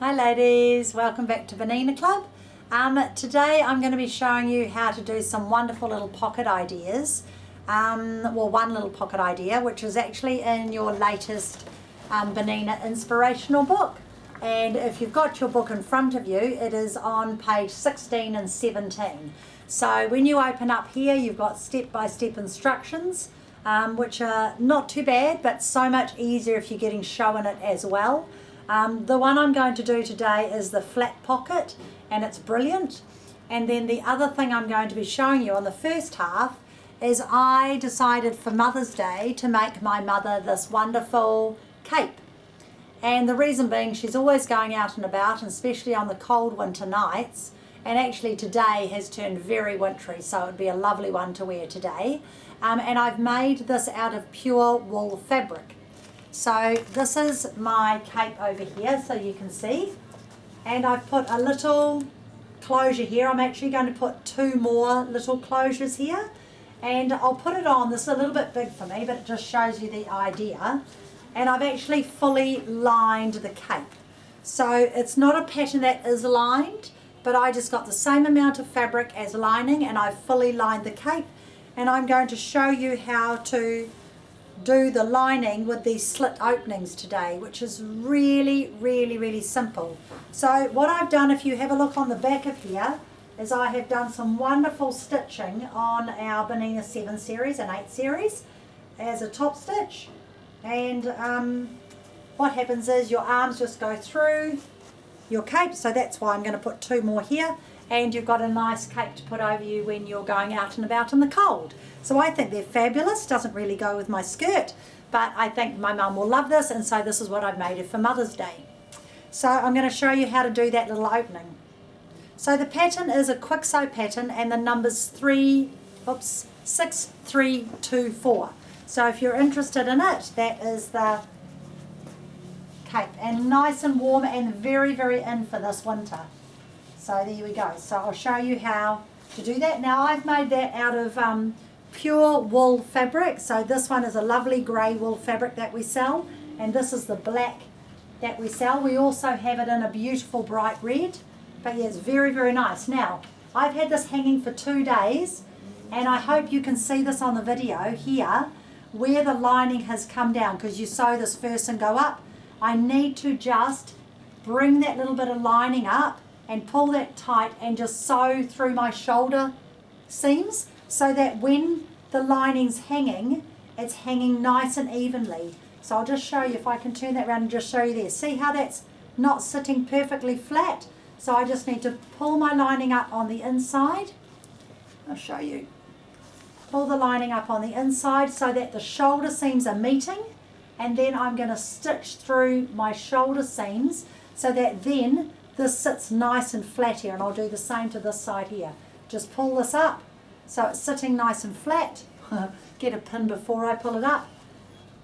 Hi ladies, welcome back to Bernina Club. Today I'm going to be showing you how to do some wonderful little pocket ideas. One little pocket idea which is actually in your latest Bernina inspirational book. And if you've got your book in front of you, it is on page 16 and 17. So when you open up here, you've got step-by-step instructions, which are not too bad, but so much easier if you're getting shown it as well. The one I'm going to do today is the flat pocket, and it's brilliant. And then the other thing I'm going to be showing you on the first half is I decided for Mother's Day to make my mother this wonderful cape. And the reason being, she's always going out and about, and especially on the cold winter nights. And actually today has turned very wintry, so it would be a lovely one to wear today. And I've made this out of pure wool fabric. So this is my cape over here, so you can see. And I've put a little closure here. I'm actually going to put two more little closures here. And I'll put it on. This is a little bit big for me, but it just shows you the idea. And I've actually fully lined the cape. So it's not a pattern that is lined, but I just got the same amount of fabric as lining, and I've fully lined the cape. And I'm going to show you how to do the lining with these slit openings today, which is really simple. So what I've done, if you have a look on the back of here, is I have done some wonderful stitching on our Bernina 7 series and 8 series as a top stitch. And what happens is your arms just go through your cape, so that's why I'm going to put two more here, and you've got a nice cape to put over you when you're going out and about in the cold. So I think they're fabulous. Doesn't really go with my skirt, but I think my mum will love this, and so this is what I've made it for Mother's Day. So I'm going to show you how to do that little opening. So the pattern is a quick sew pattern, and the number's 6, 3, 2, 4. So if you're interested in it, that is the cape, and nice and warm and very in for this winter. So there we go. So I'll show you how to do that. Now I've made that out of pure wool fabric. So this one is a lovely grey wool fabric that we sell, and this is the black that we sell. We also have it in a beautiful bright red, but yeah, it's very nice. Now I've had this hanging for 2 days, and I hope you can see this on the video here where the lining has come down, because you sew this first and go up. I need to just bring that little bit of lining up and pull that tight and just sew through my shoulder seams, so that when the lining's hanging, it's hanging nice and evenly. So I'll just show you, if I can turn that around and just show you there. See how that's not sitting perfectly flat? So I just need to pull my lining up on the inside. I'll show you. Pull the lining up on the inside so that the shoulder seams are meeting, and then I'm going to stitch through my shoulder seams so that then this sits nice and flat here, and I'll do the same to this side here. Just pull this up so it's sitting nice and flat. Get a pin before I pull it up.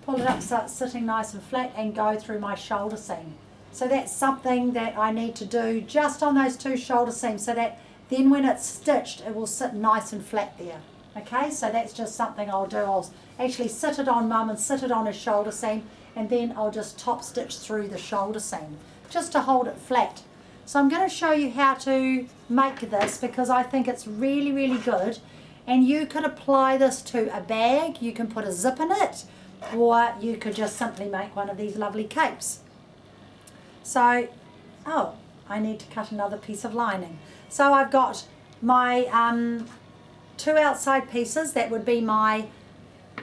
Pull it up so it's sitting nice and flat, and go through my shoulder seam. So that's something that I need to do just on those two shoulder seams, so that then when it's stitched it will sit nice and flat there. Okay, so that's just something I'll do. I'll actually sit it on Mum and sit it on his shoulder seam, and then I'll just top stitch through the shoulder seam just to hold it flat. So I'm going to show you how to make this, because I think it's really good, and you could apply this to a bag. You can put a zip in it, or you could just simply make one of these lovely capes. So, oh, I need to cut another piece of lining. So I've got my two outside pieces, that would be my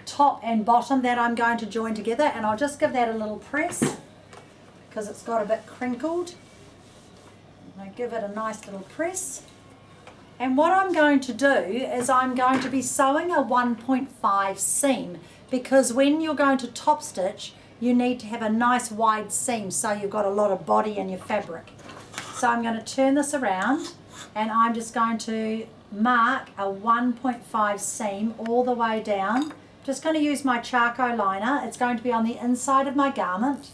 top and bottom, that I'm going to join together, and I'll just give that a little press because it's got a bit crinkled. I give it a nice little press, and what I'm going to do is I'm going to be sewing a 1.5 seam, because when you're going to top stitch you need to have a nice wide seam, so you've got a lot of body in your fabric. So I'm going to turn this around, and I'm just going to mark a 1.5 seam all the way down. Just going to use my charcoal liner. It's going to be on the inside of my garment.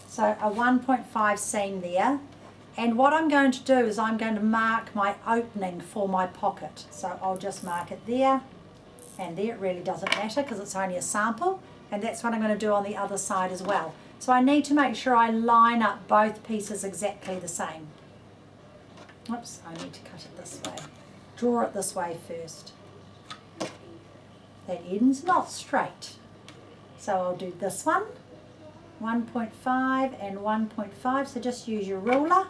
So a 1.5 seam there. And what I'm going to do is I'm going to mark my opening for my pocket. So I'll just mark it there and there. It really doesn't matter because it's only a sample. And that's what I'm going to do on the other side as well. So I need to make sure I line up both pieces exactly the same. Oops, I need to cut it this way. Draw it this way first. That end's not straight. So I'll do this one, 1.5 and 1.5, so just use your ruler.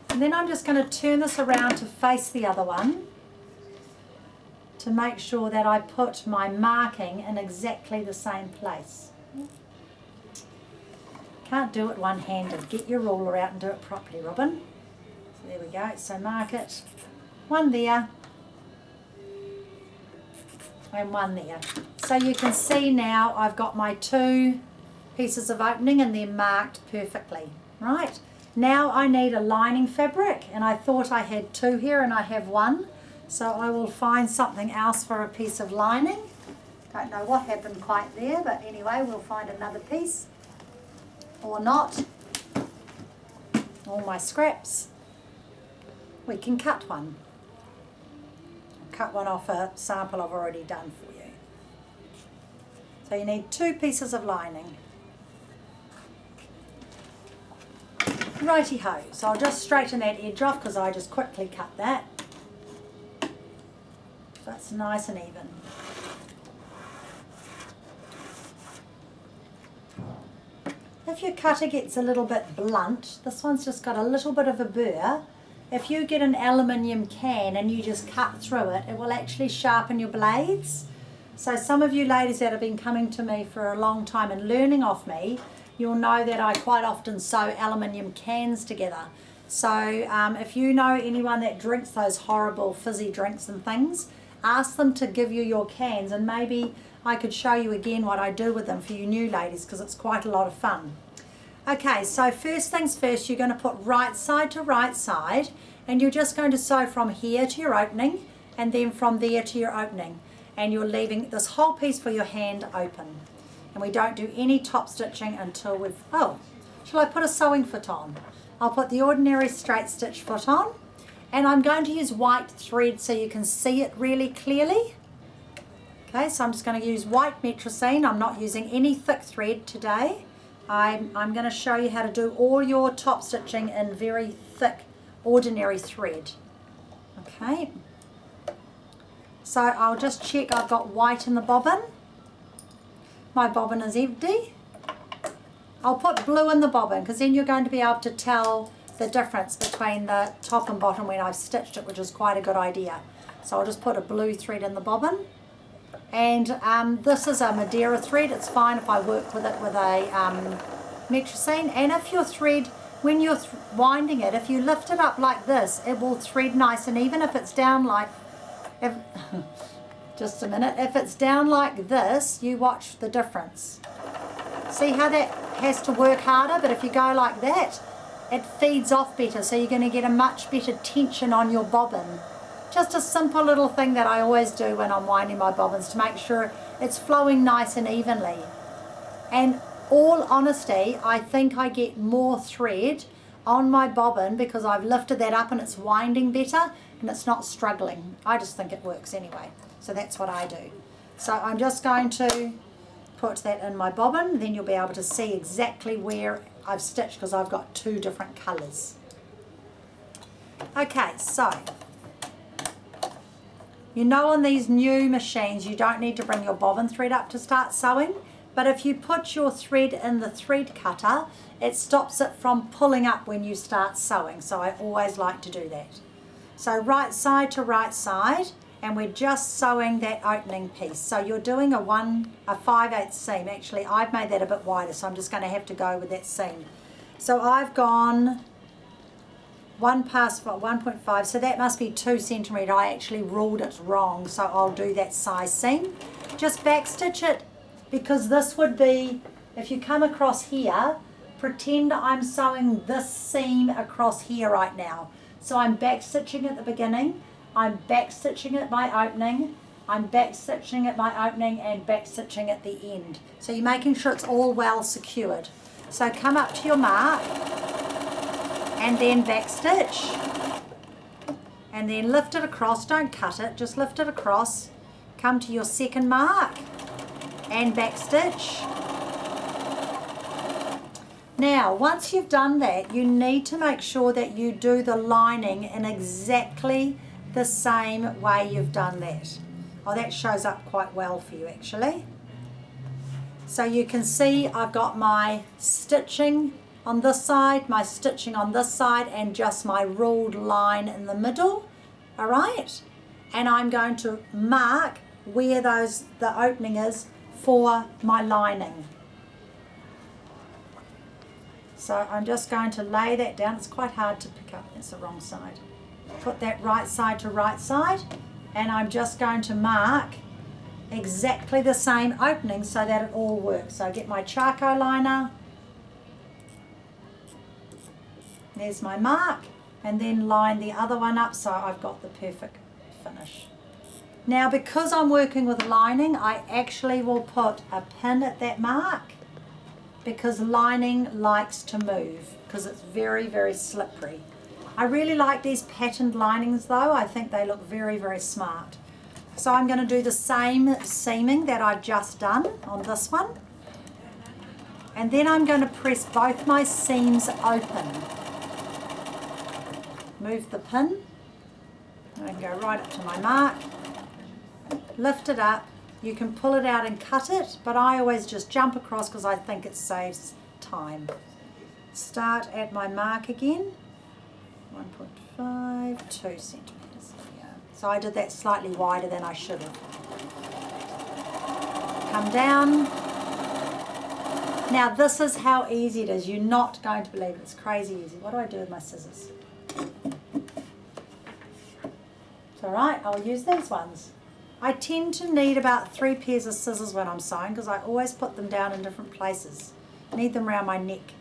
And then I'm just going to turn this around to face the other one to make sure that I put my marking in exactly the same place. Can't do it one-handed. Get your ruler out and do it properly, Robin. So there we go. So mark it. One there. And one there. So you can see now I've got my two pieces of opening and they're marked perfectly. Right. Now I need a lining fabric, and I thought I had two here and I have one. So I will find something else for a piece of lining. Don't know what happened quite there, but anyway, we'll find another piece. Or not. All my scraps. We can cut one. Cut one off a sample I've already done for you. So you need two pieces of lining. Righty-ho, so I'll just straighten that edge off because I just quickly cut that. So it's nice and even. If your cutter gets a little bit blunt, this one's just got a little bit of a burr. If you get an aluminium can and you just cut through it, it will actually sharpen your blades. So some of you ladies that have been coming to me for a long time and learning off me, you'll know that I quite often sew aluminium cans together. So if you know anyone that drinks those horrible fizzy drinks and things, ask them to give you your cans, and maybe I could show you again what I do with them for you new ladies, because it's quite a lot of fun. Okay, so first things first, you're going to put right side to right side, and you're just going to sew from here to your opening and then from there to your opening, and you're leaving this whole piece for your hand open. And we don't do any top stitching until we've, oh, shall I put a sewing foot on? I'll put the ordinary straight stitch foot on, and I'm going to use white thread so you can see it really clearly. Okay, so I'm just going to use white metricine. I'm not using any thick thread today. I'm going to show you how to do all your top stitching in very thick ordinary thread. Okay, so I'll just check I've got white in the bobbin. My bobbin is empty. I'll put blue in the bobbin because then you're going to be able to tell the difference between the top and bottom when I've stitched it, which is quite a good idea. So I'll just put a blue thread in the bobbin. And this is a Madeira thread. It's fine if I work with it with a metricine. And if your thread, when you're winding it, if you lift it up like this, it will thread nice and even. If it's down like, just a minute, if it's down like this, you watch the difference. See how that has to work harder, but if you go like that, it feeds off better, so you're going to get a much better tension on your bobbin. Just a simple little thing that I always do when I'm winding my bobbins to make sure it's flowing nice and evenly. And all honesty, I think I get more thread on my bobbin because I've lifted that up and it's winding better and it's not struggling. I just think it works anyway. So that's what I do. So I'm just going to put that in my bobbin, then you'll be able to see exactly where I've stitched because I've got two different colours. Okay, so you know on these new machines you don't need to bring your bobbin thread up to start sewing, but if you put your thread in the thread cutter, it stops it from pulling up when you start sewing, so I always like to do that. So right side to right side, and we're just sewing that opening piece. So you're doing a 5/8 seam. Actually, I've made that a bit wider, so I'm just going to have to go with that seam. So I've gone 1 past 1.5, so that must be 2 centimetre. I actually ruled it wrong, so I'll do that size seam. Just backstitch it, because this would be, if you come across here, pretend I'm sewing this seam across here right now. So I'm backstitching at the beginning, I'm backstitching at my opening, I'm backstitching at my opening and backstitching at the end. So you're making sure it's all well secured. So come up to your mark and then backstitch and then lift it across, don't cut it, just lift it across, come to your second mark and back stitch. Now, once you've done that, you need to make sure that you do the lining in exactly the same way you've done that. Oh, that shows up quite well for you actually. So you can see I've got my stitching on this side, my stitching on this side, and just my ruled line in the middle, all right? And I'm going to mark where the opening is for my lining. So I'm just going to lay that down. It's quite hard to pick up, that's the wrong side. Put that right side to right side, and I'm just going to mark exactly the same opening so that it all works. So get my charcoal liner, there's my mark, and then line the other one up so I've got the perfect finish. Now because I'm working with lining, I actually will put a pin at that mark, because lining likes to move because it's very, very slippery. I really like these patterned linings though. I think they look very, very smart. So I'm going to do the same seaming that I've just done on this one. And then I'm going to press both my seams open. Move the pin. I can go right up to my mark. Lift it up. You can pull it out and cut it, but I always just jump across because I think it saves time. Start at my mark again. 1.5, 2 centimetres. Yeah. So I did that slightly wider than I should have. Come down. Now this is how easy it is. You're not going to believe it. It's crazy easy. What do I do with my scissors? It's alright, I'll use these ones. I tend to need about 3 pairs of scissors when I'm sewing because I always put them down in different places. Need them around my neck.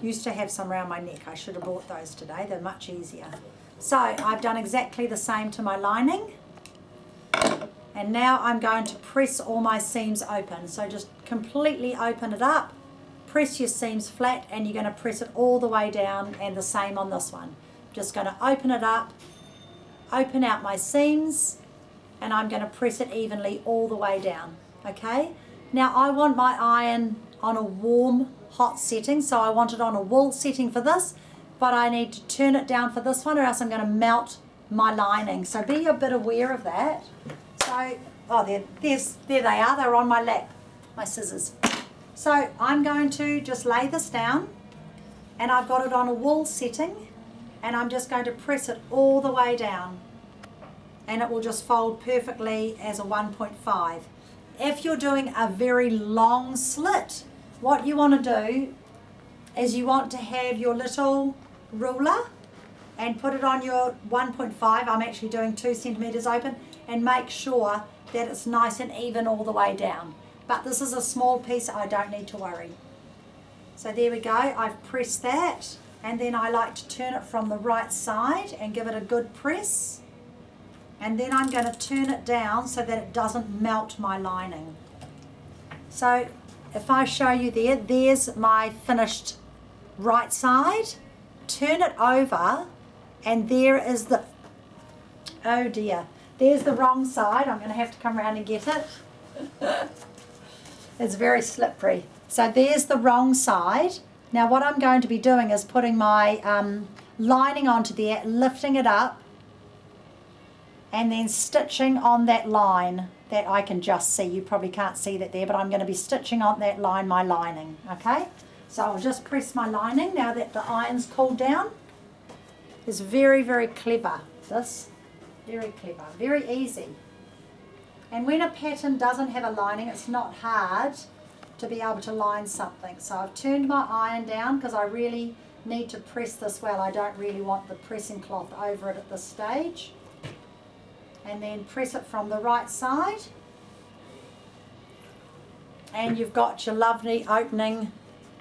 Used to have some around my neck. I should have bought those today. They're much easier. So I've done exactly the same to my lining. And now I'm going to press all my seams open. So just completely open it up. Press your seams flat and you're going to press it all the way down, and the same on this one. Just going to open it up, open out my seams, and I'm going to press it evenly all the way down. Okay? Now I want my iron on a warm, hot setting, so I want it on a wool setting for this, but I need to turn it down for this one or else I'm going to melt my lining. So be a bit aware of that. So, oh, there they are. They're on my lap, my scissors. So I'm going to just lay this down, and I've got it on a wool setting, and I'm just going to press it all the way down, and it will just fold perfectly as a 1.5. If you're doing a very long slit, what you want to do is you want to have your little ruler and put it on your 1.5. I'm actually doing 2 centimetres open, and make sure that it's nice and even all the way down. But this is a small piece, I don't need to worry. So there we go, I've pressed that, and then I like to turn it from the right side and give it a good press. And then I'm going to turn it down so that it doesn't melt my lining. So if I show you there, there's my finished right side. Turn it over, and there is the, oh dear, there's the wrong side. I'm going to have to come around and get it. It's very slippery. So there's the wrong side. Now what I'm going to be doing is putting my lining onto there, lifting it up, and then stitching on that line that I can just see. You probably can't see that there, but I'm going to be stitching on that line my lining, okay? So I'll just press my lining now that the iron's cooled down. It's very, very clever, this. Very clever, very easy. And when a pattern doesn't have a lining, it's not hard to be able to line something. So I've turned my iron down because I really need to press this well. I don't really want the pressing cloth over it at this stage. And then press it from the right side, and you've got your lovely opening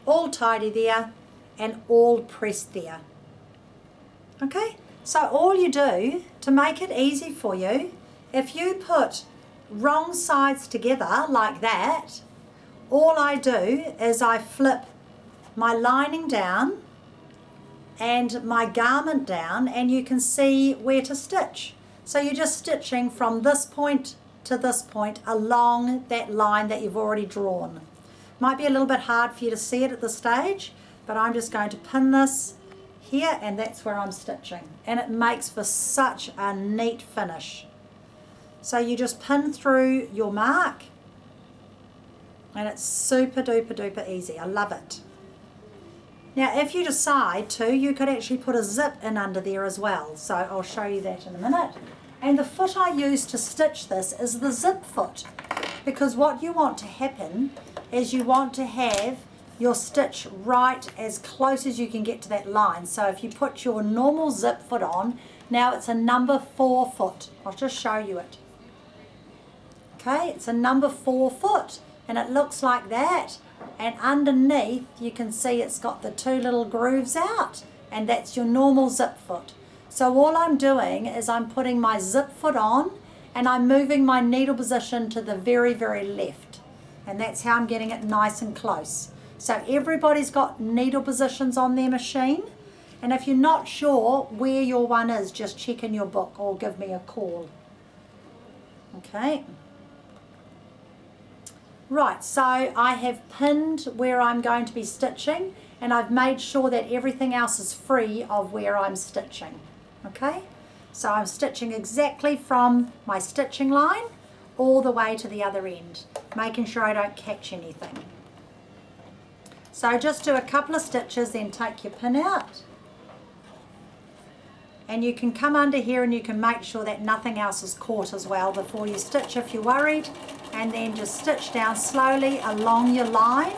all tidy there and all pressed there. Okay, so all you do to make it easy for you, if you put wrong sides together like that, all I do is I flip my lining down and my garment down, and you can see where to stitch. So you're just stitching from this point to this point along that line that you've already drawn. Might be a little bit hard for you to see it at this stage, but I'm just going to pin this here, and that's where I'm stitching, and it makes for such a neat finish. So you just pin through your mark, and it's super duper duper easy. I love it. Now if you decide to, you could actually put a zip in under there as well, so I'll show you that in a minute. And the foot I use to stitch this is the zip foot, because what you want to happen is you want to have your stitch right as close as you can get to that line. So if you put your normal zip foot on, now it's a number 4 foot. I'll just show you it. Okay, it's a number 4 foot, and it looks like that. And underneath you can see it's got the 2 little grooves out, and that's your normal zip foot. So all I'm doing is I'm putting my zip foot on, and I'm moving my needle position to the very, very left. And that's how I'm getting it nice and close. So everybody's got needle positions on their machine. And if you're not sure where your one is, just check in your book or give me a call. Okay. Right, so I have pinned where I'm going to be stitching, and I've made sure that everything else is free of where I'm stitching. Okay, so I'm stitching exactly from my stitching line all the way to the other end, making sure I don't catch anything. So just do a couple of stitches, then take your pin out, and you can come under here and you can make sure that nothing else is caught as well before you stitch if you're worried, and then just stitch down slowly along your line.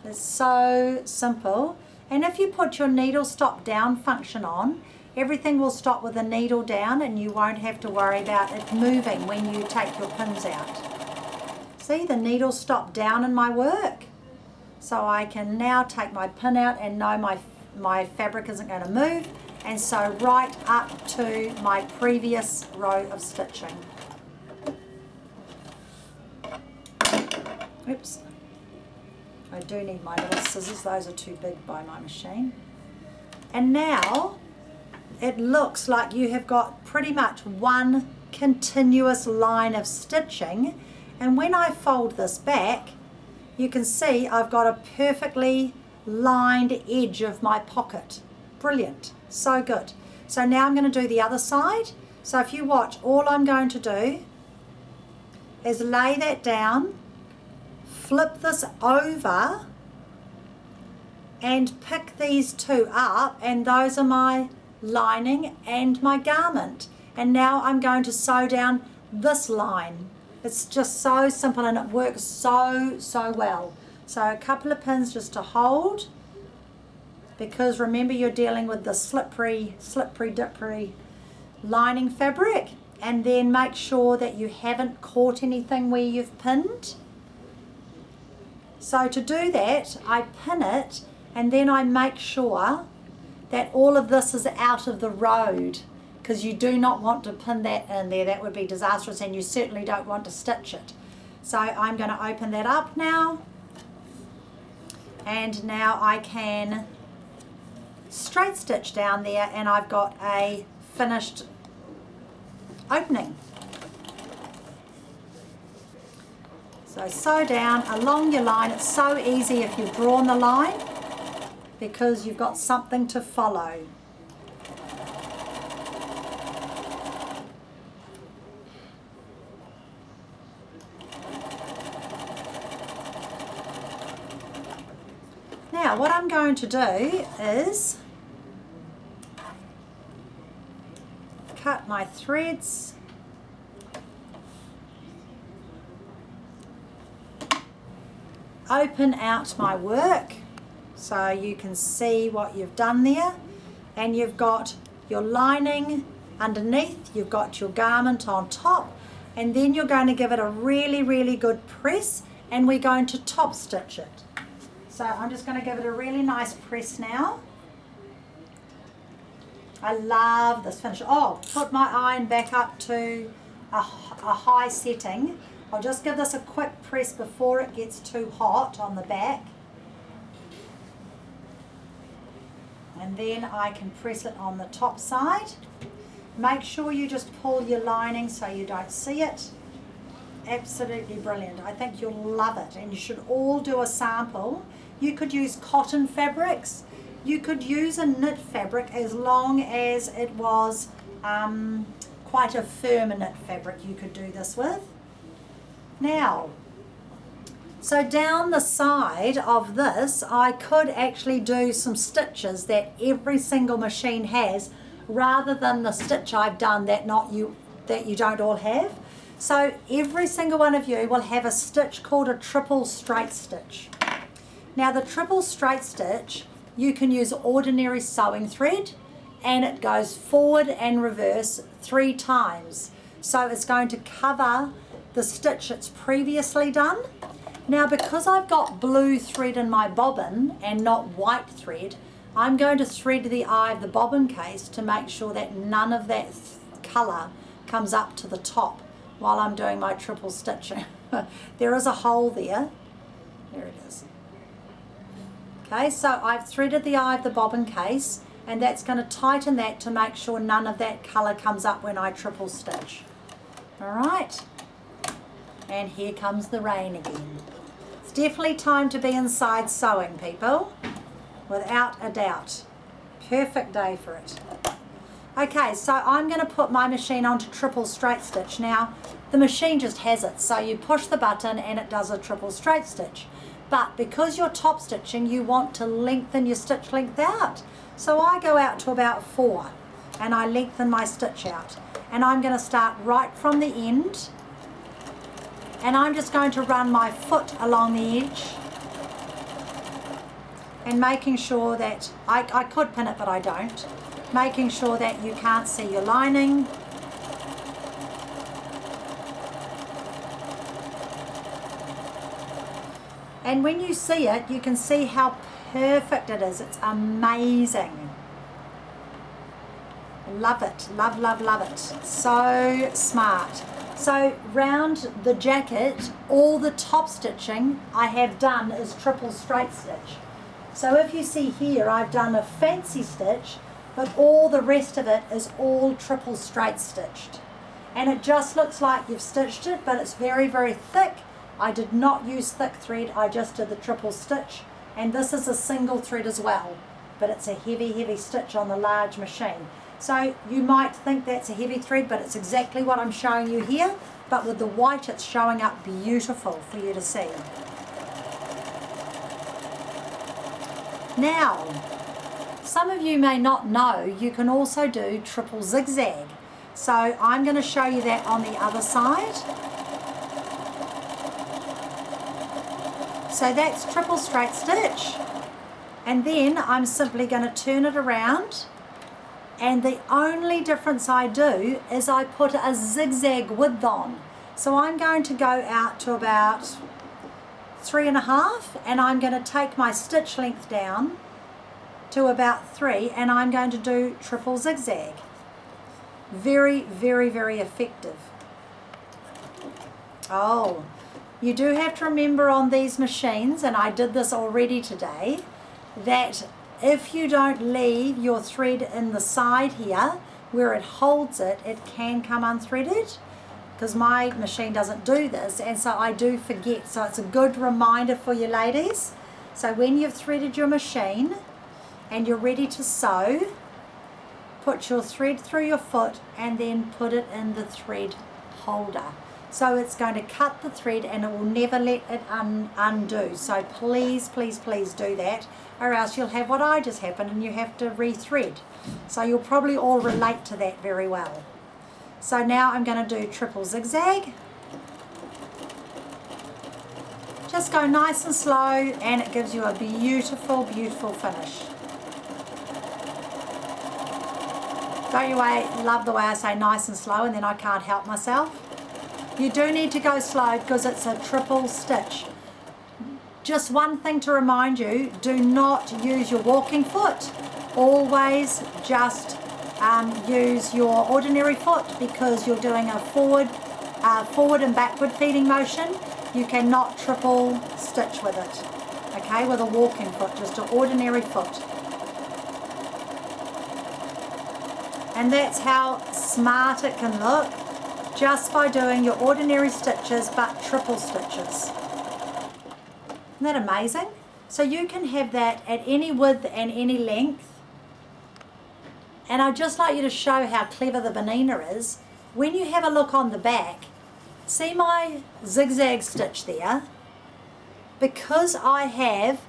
It's so simple. And if you put your needle stop down function on, everything will stop with the needle down, and you won't have to worry about it moving when you take your pins out. See, the needle stopped down in my work. So I can now take my pin out and know my fabric isn't going to move, and so right up to my previous row of stitching. Oops. I do need my little scissors, those are too big by my machine. And now it looks like you have got pretty much one continuous line of stitching, and when I fold this back, you can see I've got a perfectly lined edge of my pocket. Brilliant, so good. So now I'm going to do the other side. So if you watch, all I'm going to do is lay that down, flip this over, and pick these 2 up, and those are my lining and my garment. And now I'm going to sew down this line. It's just so simple, and it works so well. So a couple of pins just to hold, because remember you're dealing with the slippery dippery lining fabric, and then make sure that you haven't caught anything where you've pinned. So to do that, I pin it, and then I make sure that all of this is out of the road, because you do not want to pin that in there. That would be disastrous, and you certainly don't want to stitch it. So I'm going to open that up now, and now I can straight stitch down there, and I've got a finished opening. So sew down along your line. It's so easy if you've drawn the line, because you've got something to follow. Now what I'm going to do is cut my threads, open out my work so you can see what you've done there, and you've got your lining underneath, you've got your garment on top, and then you're going to give it a really good press, and we're going to top stitch it. So I'm just going to give it a really nice press now. I love this finish. Oh, put my iron back up to a high setting. I'll just give this a quick press before it gets too hot on the back. And then I can press it on the top side. Make sure you just pull your lining so you don't see it. absolutely brilliant. I think you'll love it, and you should all do a sample. You could use cotton fabrics. You could use a knit fabric as long as it was quite a firm knit fabric you could do this with. Now, so down the side of this, I could actually do some stitches that every single machine has, rather than the stitch I've done that you don't all have. So every single one of you will have a stitch called a triple straight stitch. Now the triple straight stitch, you can use ordinary sewing thread, and it goes forward and reverse 3 times. So it's going to cover the stitch it's previously done. Now because I've got blue thread in my bobbin and not white thread, I'm going to thread the eye of the bobbin case to make sure that none of that colour comes up to the top while I'm doing my triple stitching. There is a hole there. There it is. Okay, so I've threaded the eye of the bobbin case, and that's going to tighten that to make sure none of that colour comes up when I triple stitch. Alright, and here comes the rain again. It's definitely time to be inside sewing, people, without a doubt. Perfect day for it. Okay, so I'm going to put my machine onto triple straight stitch. Now, the machine just has it, so you push the button and it does a triple straight stitch. But because you're top stitching, you want to lengthen your stitch length out. So I go out to about 4 and I lengthen my stitch out. And I'm going to start right from the end, and I'm just going to run my foot along the edge and making sure that, I could pin it but I don't, making sure that you can't see your lining. And when you see it, you can see how perfect it is. It's amazing. Love it, love, love, love it. So smart. So round the jacket, all the top stitching I have done is triple straight stitch. So if you see here, I've done a fancy stitch, but all the rest of it is all triple straight stitched. And it just looks like you've stitched it, but it's very, very thick. I did not use thick thread, I just did the triple stitch. And this is a single thread as well, but it's a heavy, heavy stitch on the large machine. So you might think that's a heavy thread, but it's exactly what I'm showing you here. But with the white, it's showing up beautiful for you to see. Now, some of you may not know, you can also do triple zigzag. So I'm going to show you that on the other side. So that's triple straight stitch. And then I'm simply going to turn it around. And the only difference I do is I put a zigzag width on. So I'm going to go out to about 3.5, and I'm going to take my stitch length down to about 3, and I'm going to do triple zigzag. Very, very, very effective. Oh, you do have to remember on these machines, and I did this already today, that if you don't leave your thread in the side here where it holds it, it can come unthreaded, because my machine doesn't do this, and so I do forget. So it's a good reminder for you ladies. So when you've threaded your machine and you're ready to sew, put your thread through your foot and then put it in the thread holder. So it's going to cut the thread and it will never let it undo. So please, please, please do that, or else you'll have what I just happened and you have to re-thread. So you'll probably all relate to that very well. So now I'm going to do triple zigzag. Just go nice and slow, and it gives you a beautiful, beautiful finish. Don't you love the way I say nice and slow and then I can't help myself? You do need to go slow because it's a triple stitch. Just one thing to remind you, do not use your walking foot. Always just use your ordinary foot, because you're doing a forward and backward feeding motion. You cannot triple stitch with it, okay, with a walking foot, just an ordinary foot. And that's how smart it can look. just by doing your ordinary stitches but triple stitches. Isn't that amazing? So you can have that at any width and any length. And I'd just like you to show how clever the Bernina is. When you have a look on the back, see my zigzag stitch there? Because I have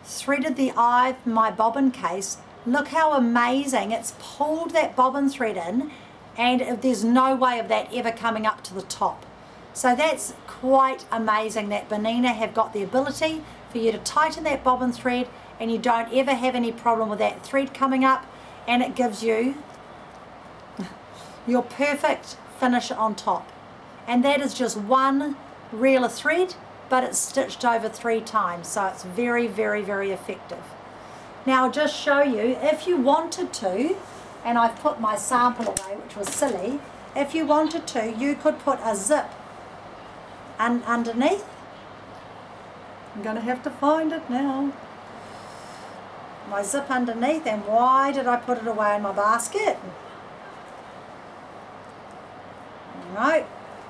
threaded the eye of my bobbin case, look how amazing. It's pulled that bobbin thread in, and there's no way of that ever coming up to the top. So that's quite amazing that Bernina have got the ability for you to tighten that bobbin thread and you don't ever have any problem with that thread coming up, and it gives you your perfect finish on top. And that is just one reel of thread, but it's stitched over 3 times, so it's very, very, very effective. Now I'll just show you, if you wanted to, and I've put my sample away, which was silly, if you wanted to, you could put a zip underneath. I'm going to have to find it now. My zip underneath, and why did I put it away in my basket? No,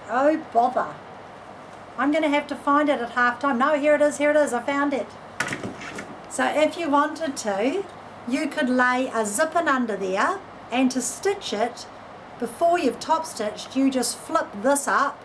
oh bother. I'm going to have to find it at half time. No, here it is, I found it. So if you wanted to, you could lay a zip in under there, and to stitch it, before you've top stitched, you just flip this up,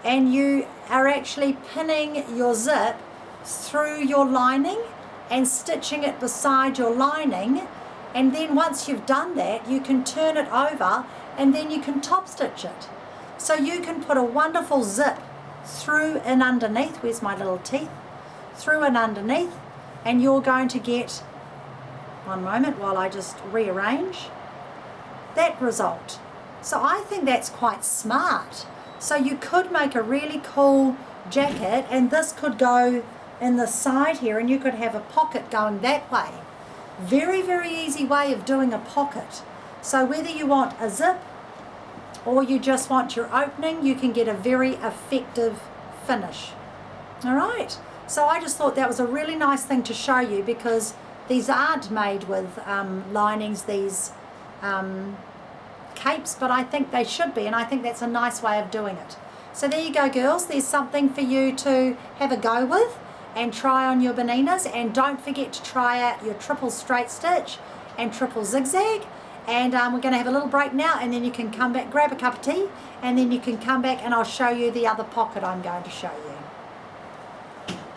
and you are actually pinning your zip through your lining and stitching it beside your lining, and then once you've done that, you can turn it over and then you can top stitch it. So you can put a wonderful zip through and underneath, where's my little teeth, through and underneath, and you're going to get, one moment while I just rearrange, that result. So I think that's quite smart. So you could make a really cool jacket, and this could go in the side here, and you could have a pocket going that way. Very, very easy way of doing a pocket. So whether you want a zip or you just want your opening, you can get a very effective finish. All right, so I just thought that was a really nice thing to show you, because these aren't made with linings, these capes, but I think they should be, and I think that's a nice way of doing it. So there you go, girls, there's something for you to have a go with and try on your Berninas, and don't forget to try out your triple straight stitch and triple zigzag. And we're going to have a little break now, and then you can come back, grab a cup of tea, and then you can come back and I'll show you the other pocket I'm going to show you.